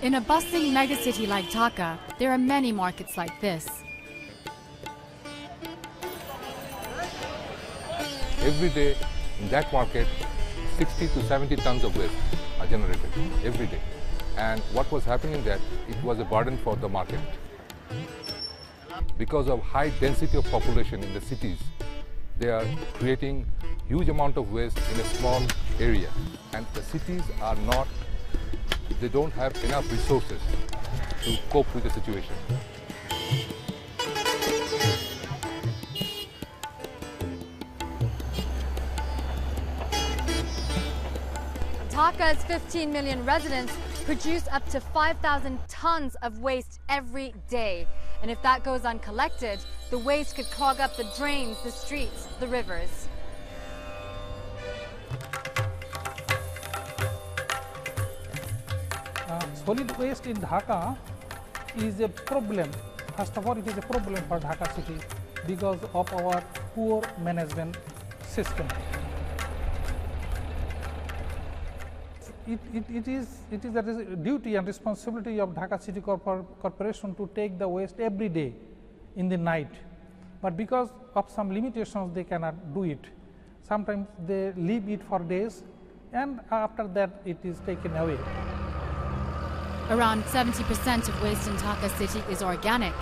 In a bustling megacity like Dhaka, there are many markets like this. Every day in that market, 60 to 70 tons of waste are generated every day. And what was happening that it was a burden for the market. Because of high density of population in the cities, they are creating huge amount of waste in a small area. And the cities are not, they don't have enough resources to cope with the situation. Dhaka's 15 million residents produce up to 5,000 tons of waste every day. And if that goes uncollected, the waste could clog up the drains, the streets, the rivers. Solid waste in Dhaka is a problem. First of all, it is a problem for Dhaka city because of our poor management system. It is a duty and responsibility of Dhaka City Corporation to take the waste every day in the night. But because of some limitations, they cannot do it. Sometimes they leave it for days, and after that it is taken away. Around 70% of waste in Dhaka city is organic.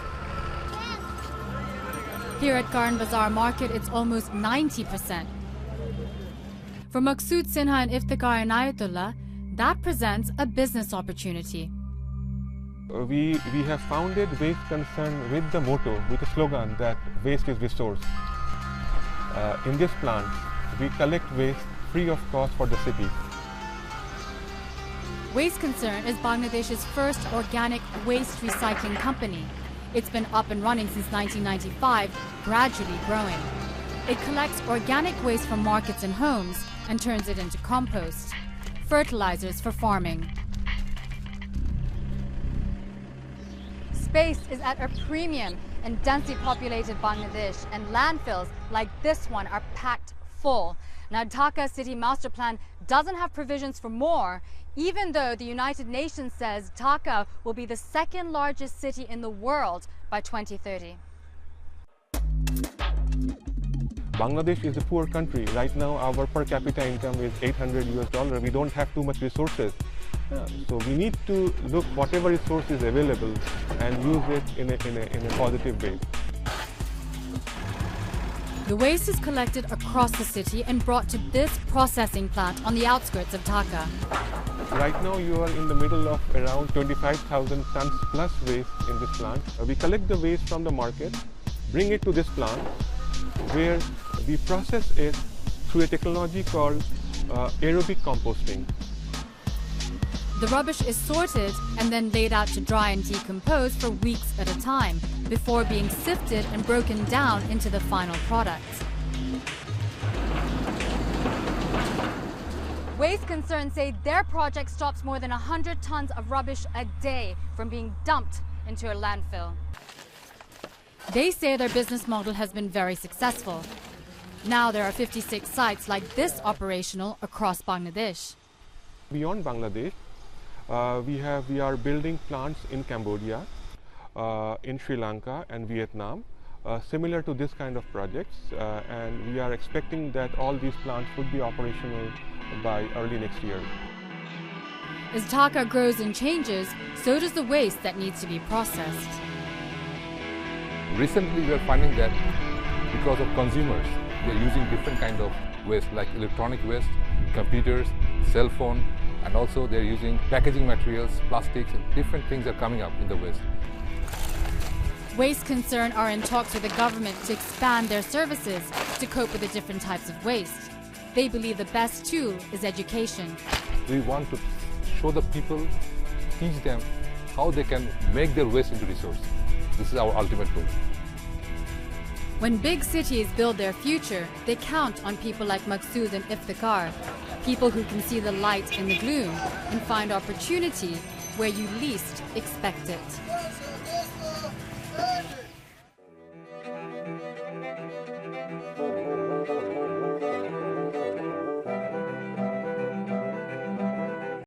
Here at Karan Bazaar Market, it's almost 90%. For Maqsood Sinha and Iftikhar Inayatullah, that presents a business opportunity. We have founded Waste Concern with the motto, with the slogan that waste is resource. In this plant, we collect waste free of cost for the city. Waste Concern is Bangladesh's first organic waste recycling company. It's been up and running since 1995, gradually growing. It collects organic waste from markets and homes and turns it into compost, fertilizers for farming. Space is at a premium in densely populated Bangladesh, and landfills like this one are packed full. Now, Dhaka City Master Plan doesn't have provisions for more, even though the United Nations says Dhaka will be the second largest city in the world by 2030. Bangladesh is a poor country. Right now, our per capita income is $800 US. We don't have too much resources. So we need to look whatever resource is available and use it in a positive way. The waste is collected across the city and brought to this processing plant on the outskirts of Dhaka. Right now, you are in the middle of around 25,000 tons plus waste in this plant. We collect the waste from the market, bring it to this plant, where we process it through a technology called aerobic composting. The rubbish is sorted and then laid out to dry and decompose for weeks at a time before being sifted and broken down into the final product. Waste Concern say their project stops more than 100 tons of rubbish a day from being dumped into a landfill. They say their business model has been very successful. Now there are 56 sites like this operational across Bangladesh. Beyond Bangladesh, we are building plants in Cambodia, in Sri Lanka and Vietnam, similar to this kind of projects, and we are expecting that all these plants would be operational by early next year. As Dhaka grows and changes, so does the waste that needs to be processed. Recently, we are finding that because of consumers, they are using different kind of waste like electronic waste, computers, cell phone, and also they are using packaging materials, plastics, and different things are coming up in the waste. Waste Concern are in talks with the government to expand their services to cope with the different types of waste. They believe the best tool is education. We want to show the people, teach them how they can make their waste into resource. This is our ultimate goal. When big cities build their future, they count on people like Maqsood and Iftikhar. People who can see the light in the gloom and find opportunity where you least expect it.